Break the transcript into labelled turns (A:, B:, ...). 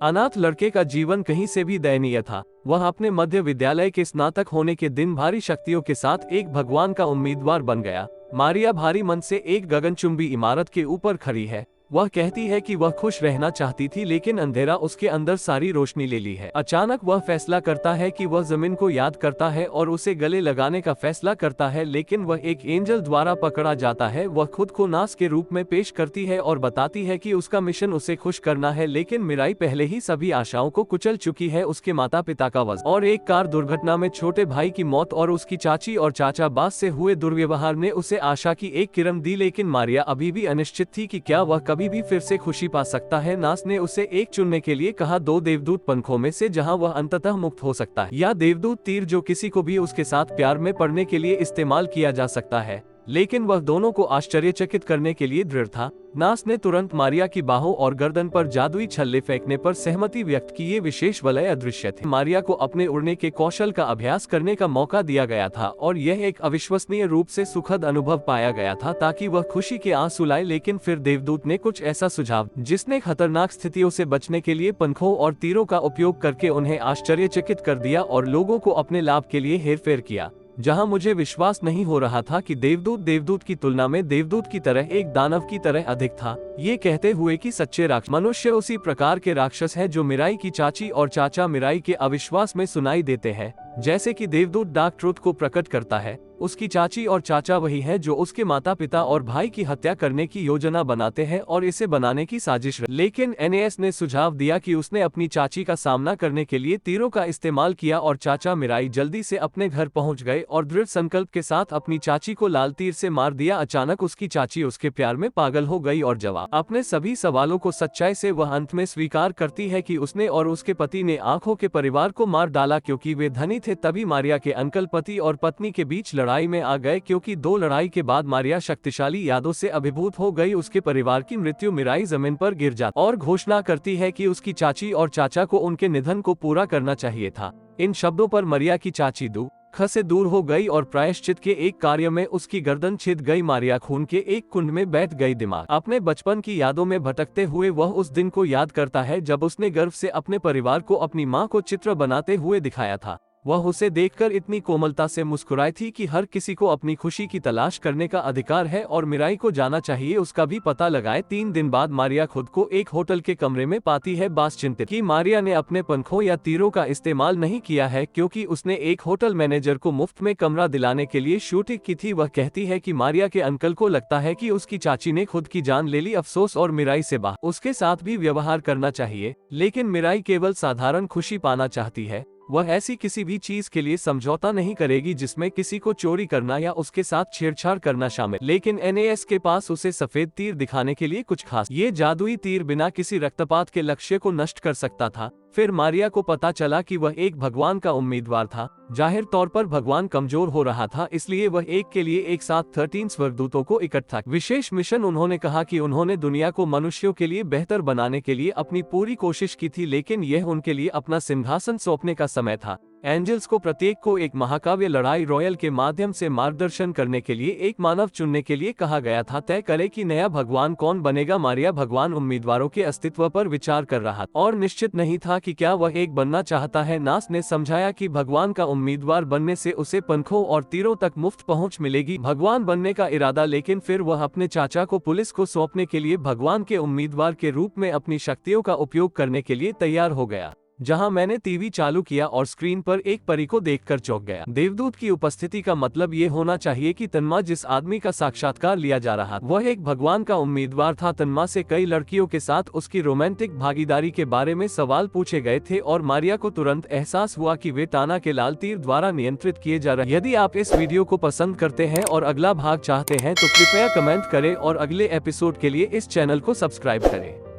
A: अनाथ लड़के का जीवन कहीं से भी दयनीय था। वह अपने मध्य विद्यालय के स्नातक होने के दिन भारी शक्तियों के साथ एक भगवान का उम्मीदवार बन गया। मारिया भारी मन से एक गगनचुंबी इमारत के ऊपर खड़ी है। वह कहती है कि वह खुश रहना चाहती थी, लेकिन अंधेरा उसके अंदर सारी रोशनी ले ली है। अचानक वह फैसला करता है कि वह जमीन को याद करता है और उसे गले लगाने का फैसला करता है, लेकिन वह एक एंजल द्वारा पकड़ा जाता है। वह खुद को नास के रूप में पेश करती है और बताती है कि उसका मिशन उसे खुश करना है, लेकिन मिराई पहले ही सभी आशाओं को कुचल चुकी है। उसके माता पिता का वजन और एक कार दुर्घटना में छोटे भाई की मौत और उसकी चाची और चाचा बास से हुए दुर्व्यवहार ने उसे आशा की एक किरण दी, लेकिन मारिया अभी भी अनिश्चित थी कि क्या वह कभी भी फिर से खुशी पा सकता है। नास ने उसे एक चुनने के लिए कहा, 2 देवदूत पंखों में से जहां वह अंततः मुक्त हो सकता है, या देवदूत तीर जो किसी को भी उसके साथ प्यार में पड़ने के लिए इस्तेमाल किया जा सकता है। लेकिन वह दोनों को आश्चर्यचकित करने के लिए दृढ़ था। नास ने तुरंत मारिया की बाहों और गर्दन पर जादुई छल्ले फेंकने पर सहमति व्यक्त की। ये विशेष वलय अदृश्य थे। मारिया को अपने उड़ने के कौशल का अभ्यास करने का मौका दिया गया था और यह एक अविश्वसनीय रूप से सुखद अनुभव पाया गया था ताकि वह खुशी के आंसू लाए। लेकिन फिर देवदूत ने कुछ ऐसा सुझाव जिसने खतरनाक स्थितियों से बचने के लिए पंखों और तीरों का उपयोग करके उन्हें आश्चर्यचकित कर दिया और लोगों को अपने लाभ के लिए हेरफेर किया। जहां मुझे विश्वास नहीं हो रहा था कि देवदूत की तुलना में देवदूत की तरह एक दानव की तरह अधिक था, ये कहते हुए कि सच्चे राक्षस मनुष्य उसी प्रकार के राक्षस है जो मिराई की चाची और चाचा मिराई के अविश्वास में सुनाई देते हैं। जैसे कि देवदूत डार्क ट्रुथ को प्रकट करता है, उसकी चाची और चाचा वही है जो उसके माता पिता और भाई की हत्या करने की योजना बनाते हैं और इसे बनाने की साजिश। लेकिन एनएस ने सुझाव दिया कि उसने अपनी चाची का सामना करने के लिए तीरों का इस्तेमाल किया और चाचा मिराई जल्दी से अपने घर पहुंच गए और दृढ़ संकल्प के साथ अपनी चाची को लाल तीर से मार दिया। अचानक उसकी चाची उसके प्यार में पागल हो गई और जवाब अपने सभी सवालों को सच्चाई से वह अंत में स्वीकार करती है कि उसने और उसके पति ने आंखों के परिवार को मार डाला क्योंकि वे धनी थे। तभी मारिया के अंकल पति और पत्नी के बीच लड़ाई में आ गए क्योंकि 2 लड़ाई के बाद मारिया शक्तिशाली यादों से अभिभूत हो गई। उसके परिवार की मृत्यु मिराई जमीन पर गिर जाती और घोषणा करती है कि उसकी चाची और चाचा को उनके निधन को पूरा करना चाहिए था। इन शब्दों पर मारिया की चाची दुख से दूर हो गई और प्रायश्चित के एक कार्य में उसकी गर्दन छिद गई। मारिया खून के एक कुंड में बैठ गई। दिमाग अपने बचपन की यादों में भटकते हुए वह उस दिन को याद करता है जब उसने गर्व से अपने परिवार को अपनी मां को चित्र बनाते हुए दिखाया था। वह उसे देखकर इतनी कोमलता से मुस्कुराई थी कि हर किसी को अपनी खुशी की तलाश करने का अधिकार है और मिराई को जाना चाहिए उसका भी पता लगाए। 3 दिन बाद मारिया खुद को एक होटल के कमरे में पाती है। बास चिंतित कि मारिया ने अपने पंखों या तीरों का इस्तेमाल नहीं किया है क्योंकि उसने एक होटल मैनेजर को मुफ्त में कमरा दिलाने के लिए शूटिंग की थी। वह कहती है कि मारिया के अंकल को लगता है कि उसकी चाची ने खुद की जान ले ली। अफसोस और मिराई से बाहर उसके साथ भी व्यवहार करना चाहिए, लेकिन मिराई केवल साधारण खुशी पाना चाहती है। वह ऐसी किसी भी चीज के लिए समझौता नहीं करेगी जिसमें किसी को चोरी करना या उसके साथ छेड़छाड़ करना शामिल। लेकिन एनएस के पास उसे सफेद तीर दिखाने के लिए कुछ खास। ये जादुई तीर बिना किसी रक्तपात के लक्ष्य को नष्ट कर सकता था। फिर मारिया को पता चला कि वह एक भगवान का उम्मीदवार था। जाहिर तौर पर भगवान कमजोर हो रहा था, इसलिए वह एक के लिए एक साथ 13 स्वर्गदूतों को इकट्ठा विशेष मिशन। उन्होंने कहा कि उन्होंने दुनिया को मनुष्यों के लिए बेहतर बनाने के लिए अपनी पूरी कोशिश की थी, लेकिन यह उनके लिए अपना सिंहासन सौंपने का समय था। एंजल्स को प्रत्येक को एक महाकाव्य लड़ाई रॉयल के माध्यम से मार्गदर्शन करने के लिए एक मानव चुनने के लिए कहा गया था। तय करे कि नया भगवान कौन बनेगा। मारिया भगवान उम्मीदवारों के अस्तित्व पर विचार कर रहा और निश्चित नहीं था कि क्या वह एक बनना चाहता है। नास ने समझाया कि भगवान का उम्मीदवार बनने से उसे पंखों और तीरों तक मुफ्त पहुंच मिलेगी। भगवान बनने का इरादा, लेकिन फिर वह अपने चाचा को पुलिस को सौंपने के लिए भगवान के उम्मीदवार के रूप में अपनी शक्तियों का उपयोग करने के लिए तैयार हो गया। जहां मैंने टीवी चालू किया और स्क्रीन पर एक परी को देखकर चौंक गया। देवदूत की उपस्थिति का मतलब ये होना चाहिए कि तन्मा जिस आदमी का साक्षात्कार लिया जा रहा वह एक भगवान का उम्मीदवार था। तन्मा से कई लड़कियों के साथ उसकी रोमांटिक भागीदारी के बारे में सवाल पूछे गए थे और मारिया को तुरंत एहसास हुआ कि वे टाना के लाल तीर द्वारा नियंत्रित किए जा रहे। यदि आप इस वीडियो को पसंद करते हैं और अगला भाग चाहते हैं तो कृपया कमेंट करें और अगले एपिसोड के लिए इस चैनल को सब्सक्राइब करें।